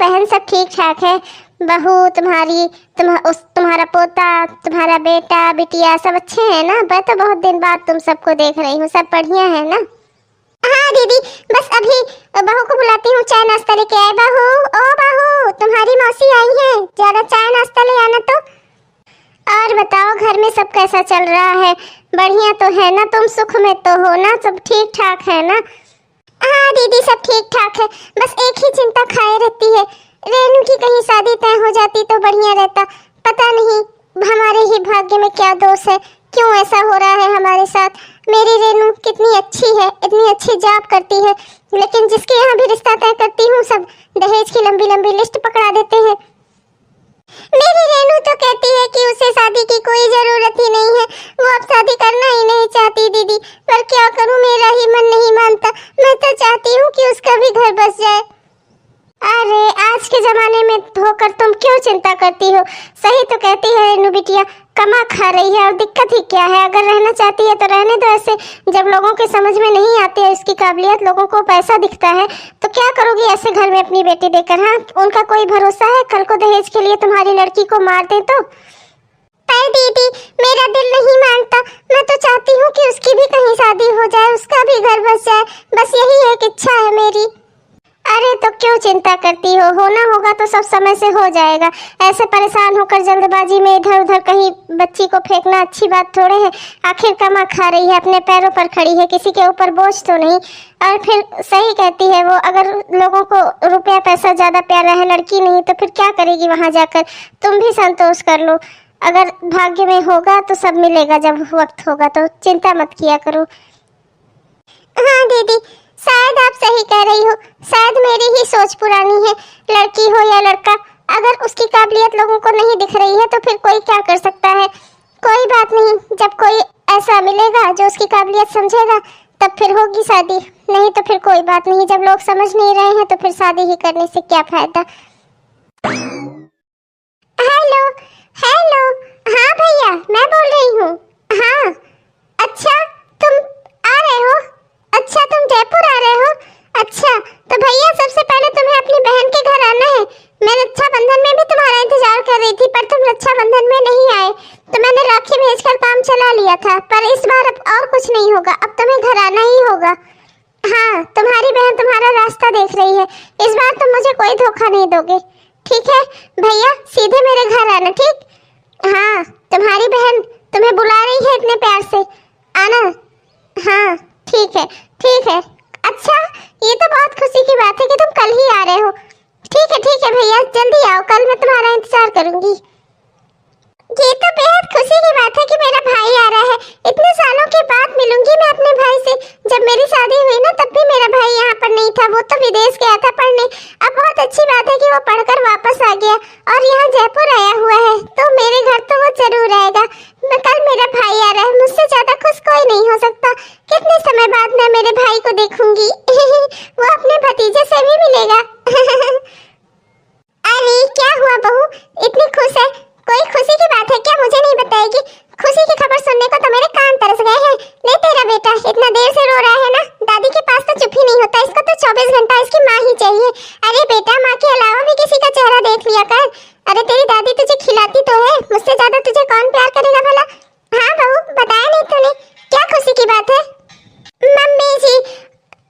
बहन सब ठीक ठाक है? बहू तुम्हारी, तुम्हारा पोता, तुम्हारा बेटा बिटिया सब अच्छे हैं ना? मैं तो बहुत दिन बाद तुम सबको देख रही हूँ, सब बढ़िया है ना? हाँ दीदी, बस अभी बहू को बुलाती हूँ, चाय नाश्ता लेके आए। बहू, ओ बहू, तुम्हारी मौसी आई है, जरा चाय नाश्ता ले आना तो। और बताओ घर में सब कैसा चल रहा है? बढ़िया तो है ना? तुम सुख में तो हो ना? सब ठीक ठाक है ना? हाँ दीदी, सब ठीक ठाक है, बस एक ही चिंता खाए रहती है, रेनू की कहीं शादी तय हो जाती तो बढ़िया रहता। पता नहीं हमारे ही भाग्य में क्या दोष है, क्यों ऐसा हो रहा है हमारे साथ। मेरी रेनू कितनी अच्छी है, इतनी अच्छी जॉब करती है, लेकिन जिसके यहाँ भी रिश्ता तय करती हूँ सब दहेज की लंबी लंबी लिस्ट पकड़ा देते हैं। मेरी रेनू तो कहती है कि उसे शादी की कोई जरूरत ही नहीं है, वो अब शादी करना ही नहीं चाहती दीदी, पर क्या करूँ, मेरा ही मन नहीं मानता। मैं तो चाहती हूँ कि उसका भी घर बस जाए। अरे आज के जमाने में होकर तुम क्यों चिंता करती हो? सही तो कहती है रेनू बिटिया, कमा खा रही है और दिक्कत ही क्या है? अगर रहना चाहती है तो रहने दो ऐसे। जब लोगों के समझ में नहीं आती है इसकी काबिलियत, लोगों को पैसा दिखता है, तो क्या करोगी ऐसे घर में अपनी बेटी देकर? हाँ, उनका कोई भरोसा है? कल को दहेज के लिए तुम्हारी लड़की को मार दे तो? पर दीदी मेरा दिल नहीं मानता, मैं तो चाहती हूँ कि उसकी भी कहीं शादी हो जाए, उसका भी घर बस जाए, बस यही एक इच्छा है मेरी। अरे तो क्यों चिंता करती हो? होना होगा तो सब समय से हो जाएगा। ऐसे परेशान होकर जल्दबाजी में इधर उधर कहीं बच्ची को फेंकना अच्छी बात थोड़े है। आखिर कमा खा रही है, अपने पैरों पर खड़ी है, किसी के ऊपर बोझ तो नहीं। और फिर सही कहती है वो, अगर लोगों को रुपया पैसा ज्यादा प्यारा है, लड़की नहीं, तो फिर क्या करेगी वहां जाकर? तुम भी संतोष कर लो, अगर भाग्य में होगा तो सब मिलेगा, जब वक्त होगा तो चिंता मत किया करो। हाँ दीदी, शायद आप सही कह रही हो, शायद मेरी ही सोच पुरानी है। लड़की हो या लड़का, अगर उसकी काबिलियत लोगों को नहीं दिख रही है तो फिर कोई क्या कर सकता है? कोई बात नहीं, जब कोई ऐसा मिलेगा जो उसकी काबिलियत समझेगा तब फिर होगी शादी, नहीं तो फिर कोई बात नहीं। जब लोग समझ नहीं रहे हैं तो फिर शादी ही करने से क्या फायदा। हेलो हेलो, हाँ भैया मैं बोल रही हूँ। हाँ अच्छा, तुम आ रहे हो? अच्छा, तुम जयपुर आ रहे हो? अच्छा, तो भैया सबसे पहले तुम्हें अपनी बहन के घर आना है। मैं रक्षाबंधन में भी तुम्हारा इंतजार कर रही थी, पर तुम रक्षाबंधन में नहीं आए, तो मैंने राखी भेजकर काम चला लिया था। पर इस बार अब और कुछ नहीं होगा, अब तुम्हें घर आना ही होगा। हाँ, तुम्हारी बहन तुम्हारा रास्ता देख रही है, इस बार तुम मुझे कोई धोखा नहीं दोगे, ठीक है भैया? सीधे मेरे घर आना, ठीक? हाँ, तुम्हारी बहन तुम्हें बुला रही है इतने प्यार से, आना। हाँ ठीक है, ठीक है। अच्छा, ये तो बहुत खुशी की बात है कि तुम कल ही आ रहे हो। ठीक है भैया, जल्दी आओ, कल मैं तुम्हारा इंतजार करूंगी। ये तो बेहद खुशी की बात है कि मेरा भाई आ रहा है। इतने सालों के बाद मिलूंगी मैं अपने भाई से। जब मेरी शादी हुई ना, तब भी मेरा भाई यहाँ पर नहीं था, वो तो विदेश गया था पढ़ने। अब बहुत अच्छी बात है कि वो पढ़कर वापस आ गया और यहाँ जयपुर आया हुआ है, तो मेरे घर तो वो जरूर आएगा। कल मेरा भाई आ रहा है, मुझसे ज्यादा खुश कोई नहीं हो सकता। कितने समय बाद मैं मेरे भाई को देखूंगी। वो अपने भतीजे से भी मिलेगा। अरे क्या हुआ बहू, इतनी खुश है? कोई खुशी की बात है क्या? मुझे नहीं बताएगी? खुशी की खबर सुनने को तो मेरे कान तरस गए हैं। ले तेरा बेटा इतना देर से रो रहा है ना, दादी के पास तो चुप ही नहीं होता, इसको तो 24 घंटा इसकी माँ ही चाहिए। अरे बेटा, माँ के अलावा भी किसी का चेहरा देख लिया कर। अरे तेरी दादी तुझे खिलाती तो है, मुझसे ज्यादा तुझे कौन प्यार करेगा भला? हाँ बहू, बताया नहीं तूने, क्या खुशी की बात है? मम्मी जी,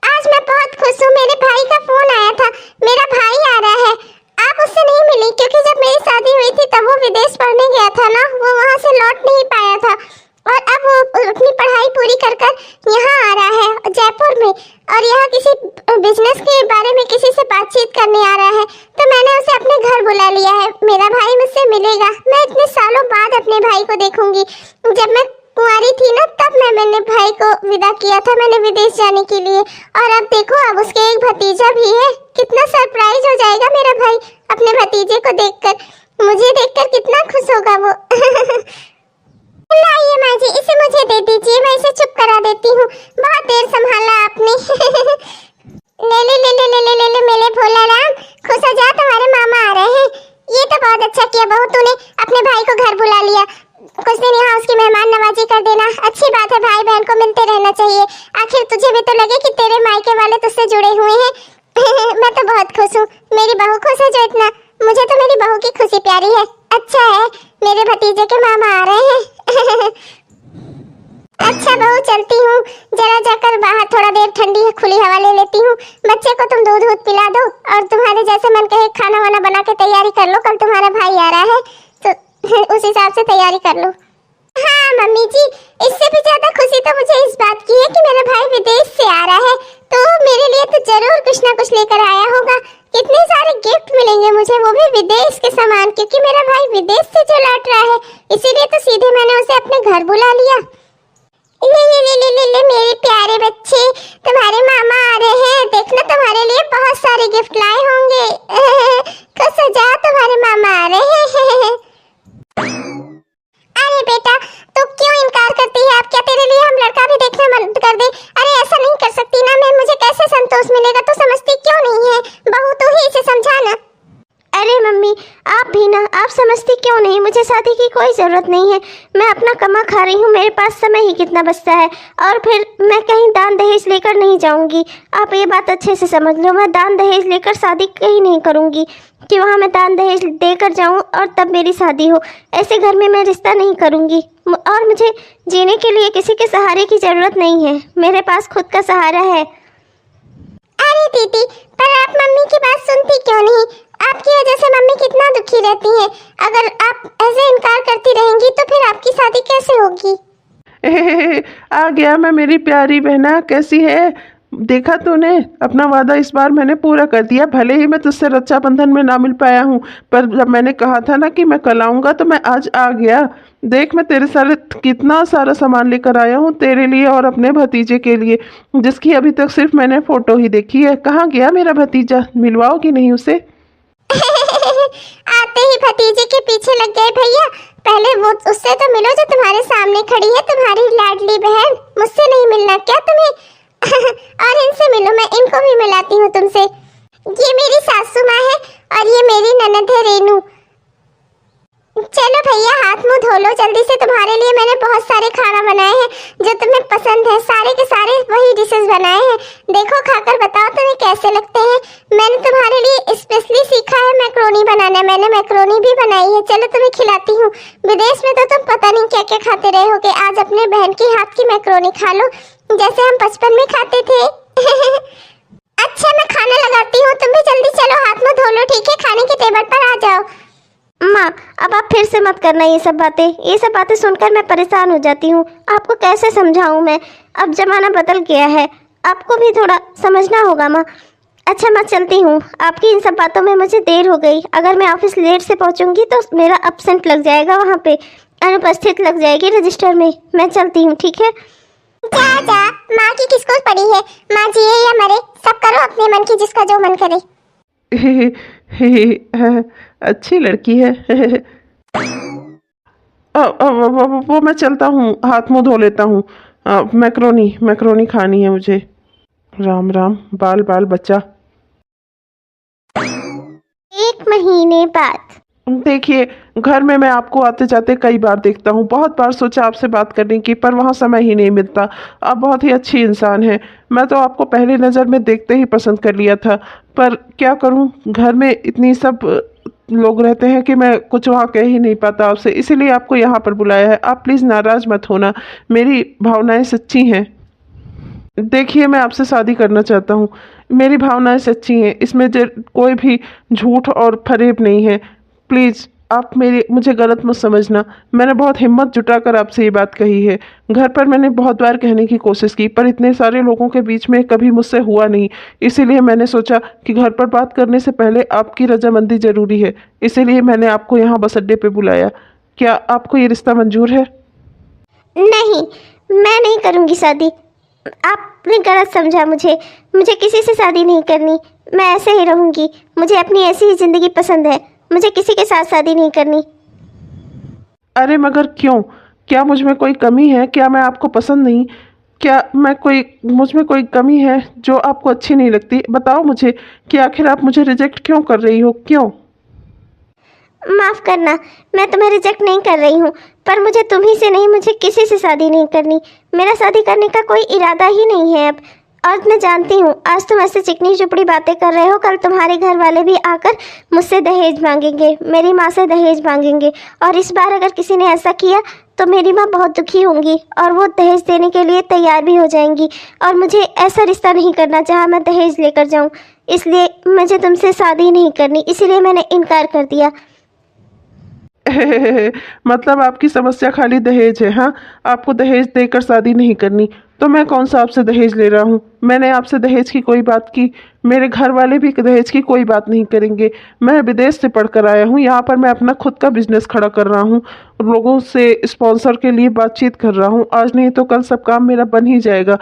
आज मैं बहुत खुश हूँ, मेरे भाई का फोन आया था, मेरा भाई आ रहा है। आप उससे नहीं मिली क्योंकि जब मेरी शादी हुई थी तब वो विदेश पढ़ने गया था ना, वो वहाँ से लौट नहीं पाया था, और अब वो अपनी पढ़ाई पूरी कर यहाँ आ रहा है जयपुर में, और यहाँ किसी बिजनेस के बारे में किसी से बातचीत करने आ रहा है, तो मैंने उसे अपने घर बुला लिया है। मेरा भाई मुझसे मिलेगा, मैं इतने सालों बाद अपने भाई को देखूंगी। जब मैं कुंवारी थी ना, तब मैंने भाई को विदा किया था, मैंने विदेश जाने के लिए, और अब देखो अब उसके एक भतीजा भी है। कितना सरप्राइज हो जाएगा मेरा भाई अपने भतीजे को देखकर, मुझे देखकर कितना खुश होगा वो। लाइए माँ जी, इसे मुझे दे दीजिए, मैं इसे चुप करा देती हूँ, बहुत देर संभाला आपने। ले ले ले ले ले ले ले ले मेरे भोला राम, खुश हो जा, तुम्हारे मामा आ रहे हैं। ये तो बहुत अच्छा किया बहू, तूने अपने भाई को घर बुला लिया, कुछ दिन यहाँ उसकी मेहमान नवाजी कर देना, अच्छी बात है, भाई बहन को मिलते रहना चाहिए। आखिर तुझे भी तो लगे कि तेरे मायके वाले तुझसे जुड़े हुए हैं। मैं तो बहुत खुश हूँ, मेरी बहू खुश है जो इतना। मुझे तो मेरी बहू की खुशी प्यारी है। अच्छा है मेरे भतीजे के मामा आ रहे हैं। अच्छा बहू चलती हूँ, जरा जाकर बाहर थोड़ा देर ठंडी खुली हवा ले लेती हूँ। बच्चे को तुम दूध पिला दो और तुम्हारे जैसे मन कहे खाना वाना बना के तैयारी कर लो। कल तुम्हारा भाई आ रहा है तो उस हिसाब से तैयारी कर लो। हाँ मम्मी जी, इससे भी ज्यादा खुशी तो मुझे इस बात की है कि मेरा भाई विदेश से आ रहा है, तो मेरे लिए तो जरूर कुछ ना कुछ लेकर आया होगा। कितने सारे गिफ्ट मिलेंगे मुझे, वो भी विदेश के सामान, क्योंकि मेरा भाई विदेश से जो लौट रहा है, इसीलिए तो सीधे मैंने उसे अपने घर बुला लिया। ले मेरे प्यारे बच्चे, तुम्हारे मामा आ रहे हैं। देखना तुम्हारे लिए बहुत सारे गिफ्ट लाए होंगे। खुश हो जाओ, तुम्हारे मामा आ रहे हैं। अरे बेटा तू क्यों इनकार करती है? अब क्या तेरे लिए हम लड़का भी देखना बंद कर दे? अरे ऐसा नहीं कर सकती ना मैं, मुझे कैसे संतोष मिलेगा? तू समझती क्यों नहीं है? बहू तू ही इसे समझा ना। अरे मम्मी आप भी ना, आप समझती क्यों नहीं? मुझे शादी की कोई ज़रूरत नहीं है। मैं अपना कमा खा रही हूँ, मेरे पास समय ही कितना बचता है। और फिर मैं कहीं दान दहेज लेकर नहीं जाऊँगी। आप ये बात अच्छे से समझ लो, मैं दान दहेज लेकर शादी कहीं नहीं करूँगी कि वहाँ मैं दान दहेज देकर जाऊँ और तब मेरी शादी हो। ऐसे घर में मैं रिश्ता नहीं करूँगी। और मुझे जीने के लिए किसी के सहारे की ज़रूरत नहीं है, मेरे पास खुद का सहारा है। अरे दीदी पर आप मम्मी की बात सुनती क्यों नहीं? आपकी वजह से मम्मी कितना दुखी रहती हैं। अगर आप ऐसे इनकार करती रहेंगी तो फिर आपकी शादी कैसे होगी? आ गया मैं, मेरी प्यारी बहना, कैसी है? देखा तूने, अपना वादा इस बार मैंने पूरा कर दिया। भले ही मैं तुझसे रक्षाबंधन में ना मिल पाया हूँ, पर जब मैंने कहा था ना कि मैं कल आऊँगा तो मैं आज आ गया। देख मैं तेरे सारे कितना सारा सामान लेकर आया हूँ तेरे लिए और अपने भतीजे के लिए, जिसकी अभी तक सिर्फ मैंने फोटो ही देखी है। कहाँ गया मेरा भतीजा? मिलवाओगी नहीं उसे? आते ही भतीजे के पीछे लग गए भैया। पहले वो उससे तो मिलो जो तुम्हारे सामने खड़ी है, तुम्हारी लाडली बहन। मुझसे नहीं मिलना क्या तुम्हें? और इनसे मिलो, मैं इनको भी मिलाती हूँ तुमसे। ये मेरी सासू माँ है और ये मेरी ननद है रेनू। चलो भैया हाथ मुंह धो लो जल्दी से। तुम्हारे लिए मैंने बहुत सारे खाना बनाए हैं जो तुम्हें पसंद है, सारे के सारे वही डिशेस बनाए हैं। देखो खाकर बताओ तुम्हें कैसे लगते हैं। मैंने तुम्हारे लिए स्पेशली सीखा है मैक्रोनी बनाना, मैंने मैक्रोनी भी बनाई है। चलो तुम्हें खिलाती हूँ। विदेश में तो तुम पता नहीं क्या क्या खाते रहे होगे, आज अपने बहन के हाथ की मैक्रोनी खा लो जैसे हम बचपन में खाते थे। अच्छा मैं खाना लगाती हूँ, तुम भी जल्दी चलो हाथ मुंह धो लो, ठीक है? खाने के टेबल पर आ जाओ। माँ अब आप फिर से मत करना ये सब बातें सुनकर मैं परेशान हो जाती हूँ। आपको कैसे समझाऊँ मैं? अब जमाना बदल गया है, आपको भी थोड़ा समझना होगा माँ। अच्छा मैं चलती हूँ, आपकी इन सब बातों में मुझे देर हो गई। अगर मैं ऑफिस लेट से पहुँचूँगी तो मेरा एब्सेंट लग जाएगा, वहाँ पे अनुपस्थित लग जाएगी रजिस्टर में। मैं चलती हूँ, ठीक है? जा माँ की किसको पड़ी है? माँ जिए या मरे सब करो अपने मन की, जिसका जो मन करे। अच्छी लड़की है। वो मैं चलता हूँ, हाथ मुंह धो लेता हूँ। मैक्रोनी खानी है मुझे। राम राम, बाल बाल बच्चा। 1 महीने बाद। देखिए घर में मैं आपको आते जाते कई बार देखता हूँ, बहुत बार सोचा आपसे बात करने की, पर वहाँ समय ही नहीं मिलता। आप बहुत ही अच्छी इंसान हैं, मैं तो आपको पहली नज़र में देखते ही पसंद कर लिया था। पर क्या करूँ, घर में इतनी सब लोग रहते हैं कि मैं कुछ वहाँ कह ही नहीं पाता आपसे, इसीलिए आपको यहाँ पर बुलाया है। आप प्लीज़ नाराज़ मत होना, मेरी भावनाएं सच्ची हैं। देखिए मैं आपसे शादी करना चाहता हूँ, मेरी भावनाएं सच्ची हैं, इसमें कोई भी झूठ और फरेब नहीं है। प्लीज़ आप मुझे गलत मत समझना। मैंने बहुत हिम्मत जुटाकर आपसे ये बात कही है। घर पर मैंने बहुत बार कहने की कोशिश की, पर इतने सारे लोगों के बीच में कभी मुझसे हुआ नहीं। इसीलिए मैंने सोचा कि घर पर बात करने से पहले आपकी रजामंदी ज़रूरी है, इसीलिए मैंने आपको यहाँ बस अड्डे पर बुलाया। क्या आपको ये रिश्ता मंजूर है? नहीं, मैं नहीं करूँगी शादी। आपने गलत समझा मुझे किसी से शादी नहीं करनी। मैं ऐसे ही रहूँगी, मुझे अपनी ऐसी ही ज़िंदगी पसंद है, मुझे किसी के साथ शादी नहीं करनी। अरे मगर क्यों? क्या मुझ में कोई कमी है? क्या मैं आपको पसंद नहीं? क्या मुझ में कोई कमी है जो आपको अच्छी नहीं लगती? बताओ मुझे कि आखिर आप मुझे रिजेक्ट क्यों कर रही हो? क्यों? माफ़ करना, मैं तुम्हें रिजेक्ट नहीं कर रही हूँ, पर मुझे तुम्ही से नहीं, मुझे किसी से शादी नहीं करनी। मेरा शादी करने का कोई इरादा ही नहीं है अब। और मैं जानती हूँ आज तुम ऐसे चिकनी चुपड़ी बातें कर रहे हो, कल तुम्हारे घर वाले भी आकर मुझसे दहेज मांगेंगे, मेरी माँ से दहेज मांगेंगे। और इस बार अगर किसी ने ऐसा किया तो मेरी माँ बहुत दुखी होंगी और वो दहेज देने के लिए तैयार भी हो जाएंगी। और मुझे ऐसा रिश्ता नहीं करना जहाँ मैं दहेज लेकर जाऊँ, इसलिए मुझे तुमसे शादी नहीं करनी, इसीलिए मैंने इनकार कर दिया। मतलब आपकी समस्या खाली दहेज है? हाँ, आपको दहेज देकर शादी नहीं करनी, तो मैं कौन सा आपसे दहेज ले रहा हूँ? मैंने आपसे दहेज की कोई बात की? मेरे घर वाले भी दहेज की कोई बात नहीं करेंगे। मैं विदेश से पढ़कर आया हूँ, यहाँ पर मैं अपना खुद का बिजनेस खड़ा कर रहा हूँ, लोगों से स्पॉन्सर के लिए बातचीत कर रहा हूँ। आज नहीं तो कल सब काम मेरा बन ही जाएगा।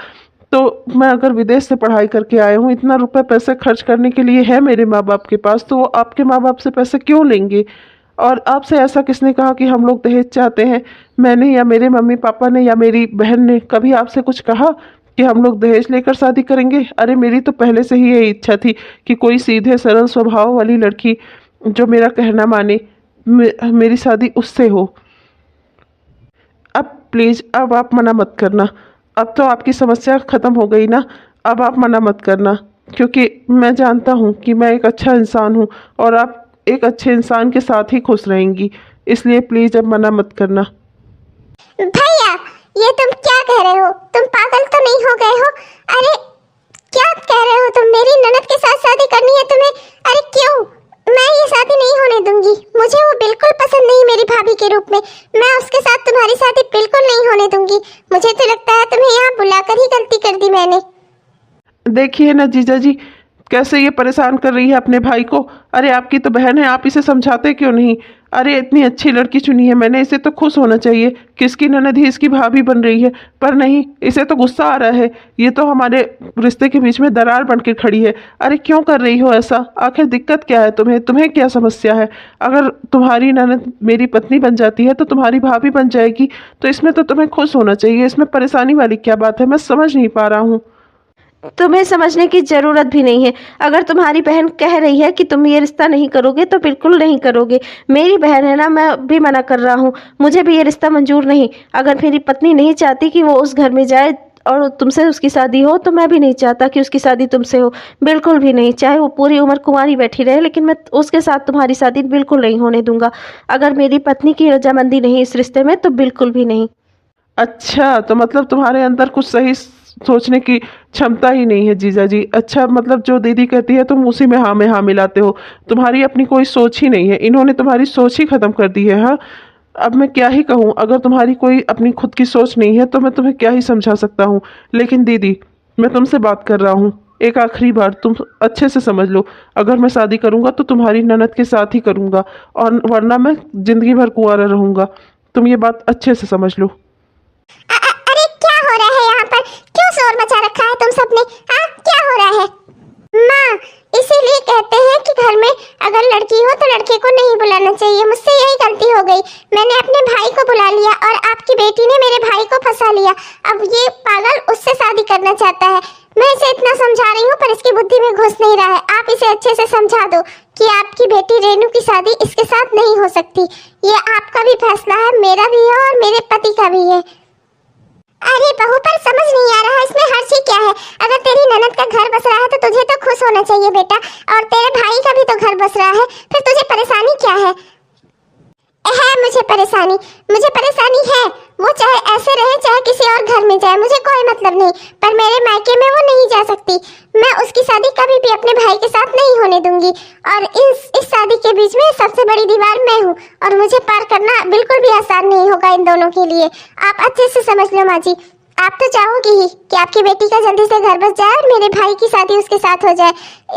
तो मैं अगर विदेश से पढ़ाई करके आया हूँ, इतना रुपए पैसे खर्च करने के लिए है मेरे माँ बाप के पास, तो वो आपके माँ बाप से पैसे क्यों लेंगे? और आपसे ऐसा किसने कहा कि हम लोग दहेज चाहते हैं? मैंने या मेरे मम्मी पापा ने या मेरी बहन ने कभी आपसे कुछ कहा कि हम लोग दहेज लेकर शादी करेंगे? अरे मेरी तो पहले से ही यही इच्छा थी कि कोई सीधे सरल स्वभाव वाली लड़की जो मेरा कहना माने, मेरी शादी उससे हो। अब प्लीज़, अब आप मना मत करना। अब तो आपकी समस्या ख़त्म हो गई ना, अब आप मना मत करना, क्योंकि मैं जानता हूँ कि मैं एक अच्छा इंसान हूँ और आप एक अच्छे इंसान के साथ ही खुश रहेंगी, इसलिए प्लीज़ अब मना मत करना। भैया, ये तुम क्या कह रहे हो? तुम पागल तो नहीं हो गए हो? अरे क्या कह रहे हो तुम? मेरी ननद के साथ शादी करनी है तुम्हें? अरे क्यों? मैं ये शादी नहीं होने दूंगी। मुझे वो बिल्कुल पसंद नहीं मेरी भाभी के रूप में। मैं उसके साथ तुम्हारी शादी बिल्कुल नहीं होने दूंगी। मुझे तो लगता है तुम्हें यहाँ बुलाकर ही गलती कर दी मैंने। देखिए ना जीजा जी, कैसे ये परेशान कर रही है अपने भाई को। अरे आपकी तो बहन है, आप इसे समझाते क्यों नहीं? अरे इतनी अच्छी लड़की चुनी है मैंने, इसे तो खुश होना चाहिए कि इसकी ननद ही इसकी भाभी बन रही है। पर नहीं, इसे तो गुस्सा आ रहा है। ये तो हमारे रिश्ते के बीच में दरार बन के खड़ी है। अरे क्यों कर रही हो ऐसा? आखिर दिक्कत क्या है तुम्हें? तुम्हें क्या समस्या है? अगर तुम्हारी ननद मेरी पत्नी बन जाती है तो तुम्हारी भाभी बन जाएगी, तो इसमें तो तुम्हें खुश होना चाहिए। इसमें परेशानी वाली क्या बात है? मैं समझ नहीं पा रहा हूँ। तुम्हें समझने की ज़रूरत भी नहीं है। अगर तुम्हारी बहन कह रही है कि तुम ये रिश्ता नहीं करोगे तो बिल्कुल नहीं करोगे। मेरी बहन है ना, मैं भी मना कर रहा हूँ, मुझे भी ये रिश्ता मंजूर नहीं। अगर मेरी पत्नी नहीं चाहती कि वो उस घर में जाए और तुमसे उसकी शादी हो, तो मैं भी नहीं चाहता कि उसकी शादी तुमसे हो, बिल्कुल भी नहीं। चाहे वो पूरी उम्र कुंवारी बैठी रहे, लेकिन मैं उसके साथ तुम्हारी शादी बिल्कुल नहीं होने दूंगा। अगर मेरी पत्नी की रजामंदी नहीं इस रिश्ते में तो बिल्कुल भी नहीं। अच्छा, तो मतलब तुम्हारे अंदर कुछ सही सोचने की क्षमता ही नहीं है जीजा जी। अच्छा, मतलब जो दीदी कहती है तुम उसी में हाँ मिलाते हो। तुम्हारी अपनी कोई सोच ही नहीं है, इन्होंने तुम्हारी सोच ही खत्म कर दी है। हाँ, अब मैं क्या ही कहूँ? अगर तुम्हारी कोई अपनी खुद की सोच नहीं है तो मैं तुम्हें क्या ही समझा सकता हूँ। लेकिन दीदी, मैं तुमसे बात कर रहा हूँ, एक आखिरी बार तुम अच्छे से समझ लो। अगर मैं शादी करूँगा तो तुम्हारी ननद के साथ ही करूँगा, और वरना मैं जिंदगी भर कुंवारा रहूँगा। तुम ये बात अच्छे से समझ लो। अरे क्या हो रहा है यहाँ पर? क्यों शोर मचा रखा है तुम सबने? हाँ, क्या हो रहा है? माँ, इसीलिए कहते हैं कि घर में अगर लड़की हो तो लड़के को नहीं बुलाना चाहिए। मुझसे यही गलती हो गई। मैंने अपने भाई को बुला लिया और आपकी बेटी ने मेरे भाई को फंसा लिया। अब ये पागल उससे शादी करना चाहता है। मैं इसे इतना समझा रही हूँ पर इसकी बुद्धि में घुस नहीं रहा है। आप इसे अच्छे से समझा दो कि आपकी बेटी रेनू की शादी इसके साथ नहीं हो सकती। ये आपका भी फैसला है, मेरा भी है और मेरे पति का भी है। अरे बहू, पर समझ नहीं आ रहा इसमें हर्षी क्या है? अगर तेरी ननद का घर बस रहा है तो तुझे तो खुश होना चाहिए बेटा, और तेरे भाई का भी तो घर बस रहा है, फिर तुझे परेशानी क्या है? मुझे परेशानी है। वो चाहे ऐसे रहे चाहे किसी और घर में जाए, मुझे कोई मतलब नहीं, पर मेरे मायके में वो नहीं जा सकती। मैं उसकी शादी कभी भी अपने भाई के साथ नहीं होने दूंगी, और इस शादी के बीच में सबसे बड़ी दीवार मैं हूँ, और मुझे पार करना बिल्कुल भी आसान नहीं होगा इन दोनों के लिए। आप अच्छे से समझ लो माँ जी, आप तो चाहोगी ही कि आपकी बेटी का जल्दी से घर बस जाए और मेरे भाई की शादी उसके साथ हो जाए।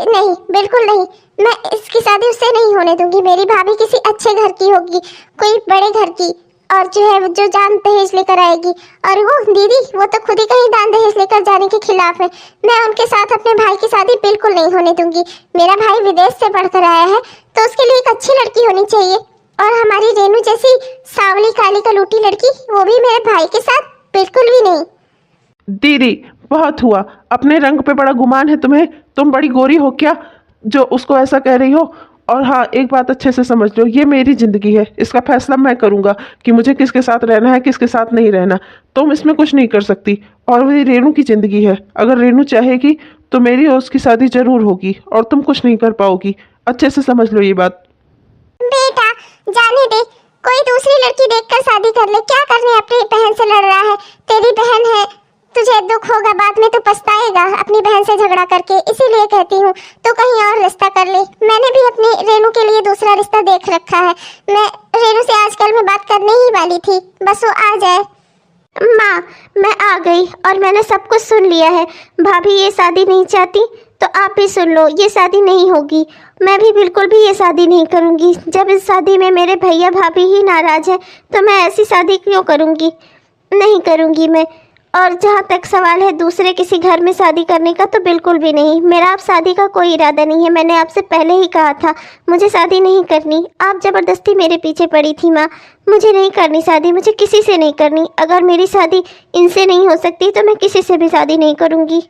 नहीं, बिल्कुल नहीं, मैं इसकी शादी उससे नहीं होने दूंगी। मेरी भाभी किसी अच्छे घर की होगी, कोई बड़े घर की, और जो है जो दान दहेज लेकर आएगी। और वो दीदी, वो तो खुद ही कहीं दान दहेज लेकर जाने के खिलाफ है। मैं उनके साथ अपने भाई की शादी बिल्कुल नहीं होने दूंगी। मेरा भाई विदेश से पढ़कर आया है तो उसके लिए एक अच्छी लड़की होनी चाहिए, और हमारी रेनू जैसी सावली काली कलूटी लड़की, वो भी मेरे भाई के साथ बिल्कुल भी नहीं। दीदी, बहुत हुआ। अपने रंग पे बड़ा गुमान है तुम्हें। तुम बड़ी गोरी हो क्या जो उसको ऐसा कह रही हो? और हाँ, एक बात अच्छे से समझ लो, ये मेरी ज़िंदगी है, इसका फैसला मैं करूँगा कि मुझे किसके साथ रहना है, किसके साथ नहीं रहना। तुम इसमें कुछ नहीं कर सकती। और वही रेनू की ज़िंदगी है, अगर रेनू चाहेगी तो मेरी और उसकी शादी जरूर होगी और तुम कुछ नहीं कर पाओगी। अच्छे से समझ लो ये बात। बेटा जाने दे, कोई दूसरी लड़की देखकर शादी कर ले, क्या करने अपनी बहन से लड़ रहा है? तेरी बहन है, तुझे दुख होगा, बाद में तू पछताएगा अपनी बहन से झगड़ा करके। इसीलिए कहती हूँ तो कहीं और रिश्ता कर ले। मैंने भी अपनी रेनू के लिए दूसरा रिश्ता देख रखा है। मैं रेनू से आजकल में बात करने ही वाली थी, बस वो आ जाए। माँ, मैं आ गई और मैंने सब कुछ सुन लिया है। भाभी ये शादी नहीं चाहती तो आप भी सुन लो, ये शादी नहीं होगी। मैं भी बिल्कुल भी ये शादी नहीं करूँगी। जब इस शादी में मेरे भैया भाभी ही नाराज़ हैं तो मैं ऐसी शादी क्यों करूँगी? नहीं करूँगी मैं। और जहाँ तक सवाल है दूसरे किसी घर में शादी करने का, तो बिल्कुल भी नहीं। मेरा आप शादी का कोई इरादा नहीं है। मैंने आपसे पहले ही कहा था मुझे शादी नहीं करनी। आप ज़बरदस्ती मेरे पीछे पड़ी थी माँ। मुझे नहीं करनी शादी, मुझे किसी से नहीं करनी। अगर मेरी शादी इनसे नहीं हो सकती तो मैं किसी से भी शादी नहीं करूँगी।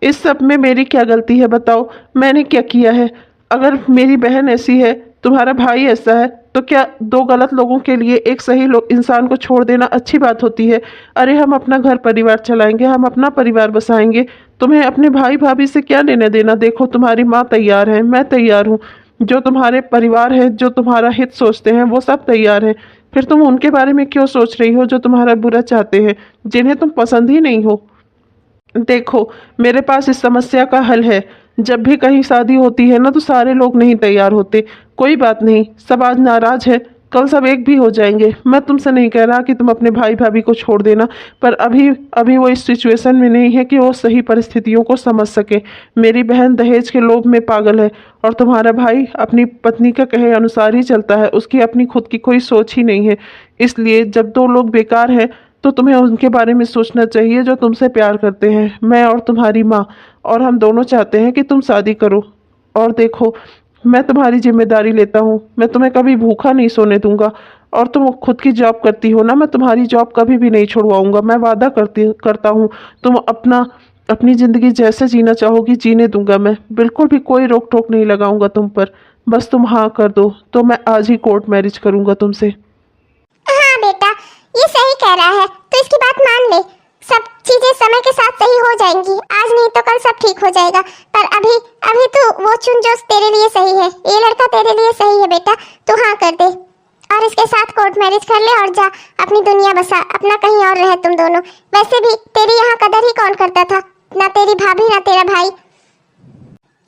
इस सब में मेरी क्या गलती है बताओ? मैंने क्या किया है? अगर मेरी बहन ऐसी है, तुम्हारा भाई ऐसा है, तो क्या दो गलत लोगों के लिए एक सही इंसान को छोड़ देना अच्छी बात होती है? अरे हम अपना घर परिवार चलाएंगे, हम अपना परिवार बसाएंगे। तुम्हें अपने भाई भाभी से क्या लेने देना? देखो तुम्हारी माँ तैयार है, मैं तैयार हूँ, जो तुम्हारे परिवार है, जो तुम्हारा हित सोचते हैं, वो सब तैयार हैं। फिर तुम उनके बारे में क्यों सोच रही हो जो तुम्हारा बुरा चाहते हैं, जिन्हें तुम पसंद ही नहीं हो? देखो मेरे पास इस समस्या का हल है। जब भी कहीं शादी होती है ना तो सारे लोग नहीं तैयार होते। कोई बात नहीं, सब आज नाराज है, कल सब एक भी हो जाएंगे। मैं तुमसे नहीं कह रहा कि तुम अपने भाई भाभी को छोड़ देना, पर अभी वो इस सिचुएशन में नहीं है कि वो सही परिस्थितियों को समझ सके। मेरी बहन दहेज के लोभ में पागल है और तुम्हारा भाई अपनी पत्नी का कहे अनुसार ही चलता है। उसकी अपनी खुद की कोई सोच ही नहीं है। इसलिए जब दो लोग बेकार हैं तो तुम्हें उनके बारे में सोचना चाहिए जो तुमसे प्यार करते हैं। मैं और तुम्हारी माँ और हम दोनों चाहते हैं कि तुम शादी करो। और देखो मैं तुम्हारी जिम्मेदारी लेता हूँ, मैं तुम्हें कभी भूखा नहीं सोने दूंगा। और तुम खुद की जॉब करती हो ना, मैं तुम्हारी जॉब कभी भी नहीं छुड़वाऊंगा। मैं वादा करता हूँ तुम अपनी ज़िंदगी जैसे जीना चाहोगी जीने दूंगा। मैं बिल्कुल भी कोई रोक टोक नहीं लगाऊंगा तुम पर। बस तुम हाँ कर दो तो मैं आज ही कोर्ट मैरिज करूंगा तुमसे। हाँ बेटा, ये सही कह रहा है, तो इसकी बात मान ले। सब चीजें समय के साथ सही हो जाएंगी, आज नहीं तो कल सब ठीक हो जाएगा। पर अभी अभी तो वो चुन जो तेरे लिए सही है। ये लड़का तेरे लिए सही है बेटा, तू हाँ कर दे और इसके साथ कोर्ट मैरिज कर ले और जा अपनी दुनिया बसा, अपना कहीं और रहे तुम दोनों। वैसे भी तेरी यहाँ कदर ही कौन करता था? ना तेरी भाभी ना तेरा भाई।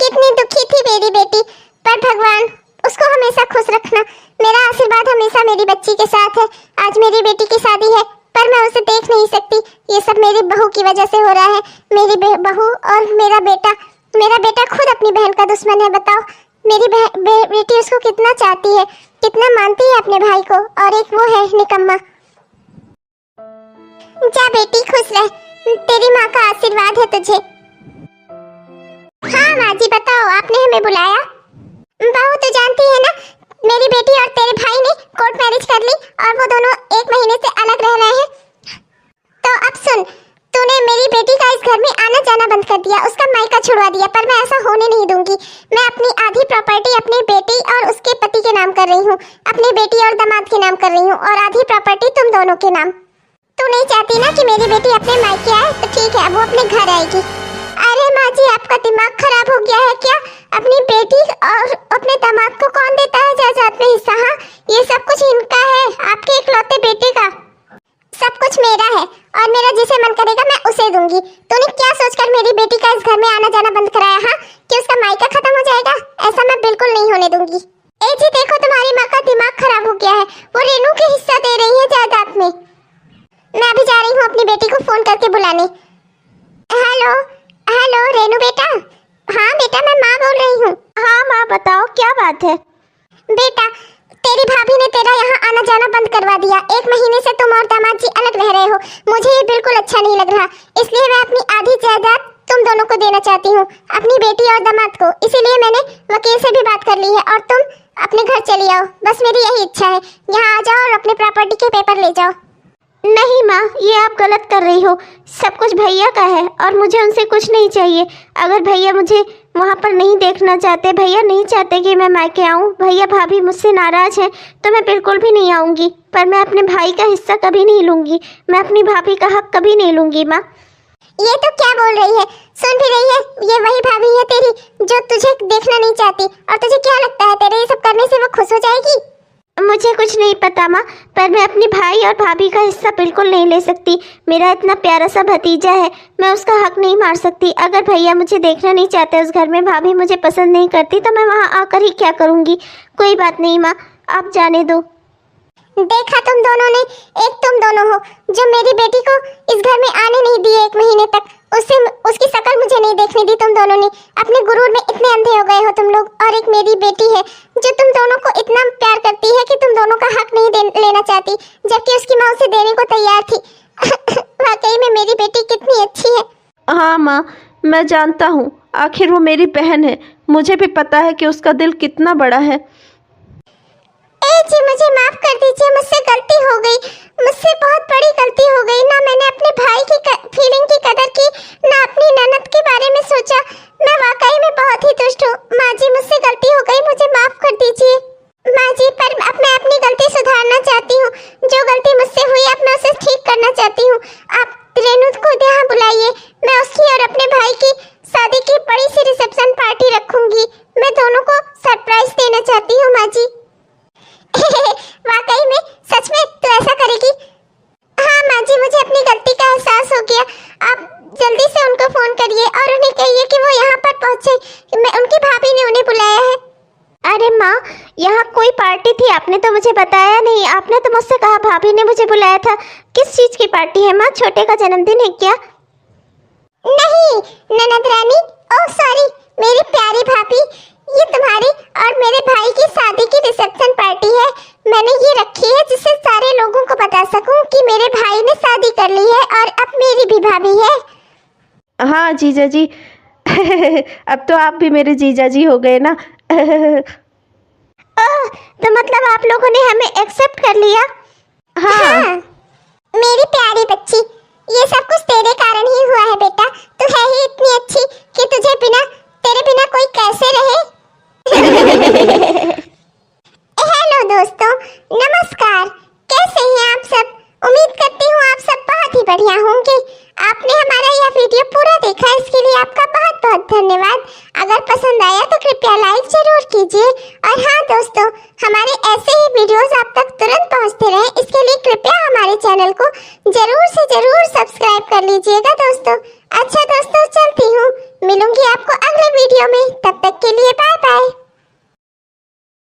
कितनी दुखी थी मेरी बेटी, पर भगवान उसको हमेशा खुश रखना। मेरा आशीर्वाद हमेशा मेरी बच्ची के साथ है। आज मेरी बेटी की शादी है पर मैं उसे देख नहीं सकती। ये सब मेरी बहू की वजह से हो रहा है। मेरी बहू और मेरा बेटा खुद अपनी बहन का दुश्मन है। बताओ मेरी बेटी उसको कितना चाहती है, कितना मानती है अपने भाई को, और एक वो है निकम्मा। जा बेटी खुश रह, तेरी माँ का आशीर्वाद है तुझे। हाँ माँ जी बताओ, आपने हमें बुलाया? बहू तो जानती है ना, मेरी बेटी और तेरे भाई ने कोर्ट मैरिज कर ली और वो दोनों 1 महीने से अलग रह रहे हैं। तो अब सुन, तूने मेरी बेटी का इस घर में आना जाना बंद कर दिया, उसका मायका छुड़वा दिया, पर मैं ऐसा होने नहीं दूंगी। मैं अपनी आधी प्रॉपर्टी अपनी बेटी और उसके पति के नाम कर रही हूँ, अपनी बेटी और दामाद के नाम कर रही हूँ, और आधी प्रॉपर्टी तुम दोनों के नाम। तू नहीं चाहती ना कि मेरी बेटी अपने मायके आए, तो ठीक है, वो अपने घर आएगी। अरे माँ जी, आपका दिमाग खराब हो गया है क्या? अपनी बेटी और अपने दामाद को कौन देता है जायदाद में हिस्सा? हाँ, ये सब कुछ इनका है, आपके इकलौते बेटे का। सब कुछ मेरा है और मेरा जिसे मन करेगा मैं उसे दूंगी। तूने क्या सोचकर मेरी बेटी का इस घर में आना जाना बंद कराया? हाँ, कि उसका मायका खत्म हो जाएगा? ऐसा मैं बिल्कुल नहीं होने दूंगी। ए जी देखो, तुम्हारी माँ का दिमाग खराब हो गया है, वो रेनू के हिस्सा दे रही है जायदाद में। मैं अभी जा रही हूँ अपनी बेटी को फोन करके बुलाने। हेलो हेलो रेनू बेटा। हाँ बेटा, मैं माँ बोल रही हूँ। हाँ माँ बताओ, क्या बात है? बेटा तेरी भाभी ने तेरा यहाँ आना जाना बंद करवा दिया। 1 महीने से तुम और दामाद जी अलग रह रहे हो। मुझे ये बिल्कुल अच्छा नहीं लग रहा, इसलिए मैं अपनी आधी जायदाद तुम दोनों को देना चाहती हूँ, अपनी बेटी और दामाद को। इसीलिए मैंने वकील से भी बात कर ली है और तुम अपने घर चली आओ। बस मेरी यही इच्छा है, यहाँ आ जाओ और अपने प्रॉपर्टी के पेपर ले जाओ। नहीं माँ, ये आप गलत कर रही हो। सब कुछ भैया का है और मुझे उनसे कुछ नहीं चाहिए। अगर भैया मुझे वहाँ पर नहीं देखना चाहते, भैया नहीं चाहते कि मैं मायके आऊँ, भैया भाभी मुझसे नाराज़ हैं, तो मैं बिल्कुल भी नहीं आऊँगी। पर मैं अपने भाई का हिस्सा कभी नहीं लूँगी, मैं अपनी भाभी का हक कभी नहीं लूँगी माँ। ये तो क्या बोल रही है, सुन भी रही है? ये वही भाभी है तेरी जो तुझे देखना नहीं चाहती, और तुझे क्या लगता है तेरे ये सब करने से वो खुश हो जाएगी? मुझे कुछ नहीं पता माँ, पर मैं अपने भाई और भाभी का हिस्सा बिल्कुल नहीं ले सकती। मेरा इतना प्यारा सा भतीजा है, मैं उसका हक नहीं मार सकती। अगर भैया मुझे देखना नहीं चाहते उस घर में, भाभी मुझे पसंद नहीं करती, तो मैं वहाँ आकर ही क्या करूँगी। कोई बात नहीं माँ, आप जाने दो। देखा तुम दोनों ने, एक तुम दोनों हो जो मेरी बेटी को इस घर में आने नहीं दिए 1 महीने तक, उसकी शक्ल मुझे नहीं देखने दी। तुम दोनों ने अपने गुरूर में इतने अंधे हो गए हो तुम लोग। और एक मेरी बेटी है जो तुम दोनों को इतना प्यार करती है कि तुम दोनों का हक नहीं लेना चाहती, जबकि उसकी माँ उसे देने को तैयार थी। वाकई में मेरी बेटी कितनी अच्छी है। हाँ माँ, मैं जानता हूँ, आखिर वो मेरी बहन है, मुझे भी पता है कि उसका दिल कितना बड़ा है। जी मुझे माफ कर दीजिए, मुझसे गलती हो गई, मुझसे बहुत बड़ी गलती हो गई। ना मैंने अपने भाई की फीलिंग की कदर की, ना अपनी ननद के बारे में सोचा। मैं वाकई में बहुत ही दुष्ट हूँ। माँ जी मुझसे गलती हो गई, मुझे माफ कर दीजिए माँ जी। पर अब मैं अपनी गलती सुधारना चाहती हूँ, जो गलती मुझसे हुई अब मैं उसे ठीक करना चाहती हूँ। आप रेणु को यहाँ बुलाइए, मैं उसकी और अपने भाई की शादी की बड़ी सी रिसेप्शन पार्टी रखूंगी। मैं दोनों को सरप्राइज देना चाहती हूँ माँ जी। वाकई में, सच में तू ऐसा करेगी? हाँ माँ जी, मुझे अपनी गलती का एहसास हो गया। आप जल्दी से उनको फोन करिए और उन्हें कहिए कि वो यहाँ पर पहुँचे। मैं उनकी भाभी ने उन्हें बुलाया है। अरे माँ, यहाँ कोई पार्टी थी, आपने तो मुझे बताया नहीं। आपने तो मुझसे कहा भाभी ने मुझे बुलाया था। किस चीज़ की पार्टी है माँ? छोटे का जन्मदिन है क्या? नहीं ननद रानी, ओह सॉरी मेरी प्यारी भाभी, ये तुम्हारी और मेरे भाई की शादी की रिसेप्शन पार्टी है। मैंने ये रखी है जिससे सारे लोगों को बता सकूं कि मेरे भाई ने शादी कर ली है और अब मेरी भी भाभी है। हाँ जीजा जी। अब तो आप भी मेरे जीजा जी हो गए ना। तो मतलब आप लोगों ने हमें एक्सेप्ट कर लिया? हाँ मेरी प्यारी बच्ची, ये सब कुछ तेरे कारण ही हुआ है बेटा। तू है ही इतनी अच्छी कि तेरे बिना कोई कैसे रहे। हेलो दोस्तों, नमस्कार, कैसे हैं आप सब? उम्मीद करती हूँ आप सब बहुत ही बढ़िया होंगे। आपने हमारा यह वीडियो पूरा देखा, इसके लिए आपका बहुत बहुत धन्यवाद। अगर पसंद आया तो कृपया लाइक जरूर कीजिए। और हाँ दोस्तों, हमारे ऐसे ही वीडियोस आप तक तुरंत पहुंचते रहें, इसके लिए कृपया हमारे चैनल को जरूर से जरूर सब्सक्राइब कर लीजिएगा दोस्तों। अच्छा दोस्तों, चलती हूँ, मिलूंगी आपको अगले वीडियो में। तब तक के लिए बाय बाय।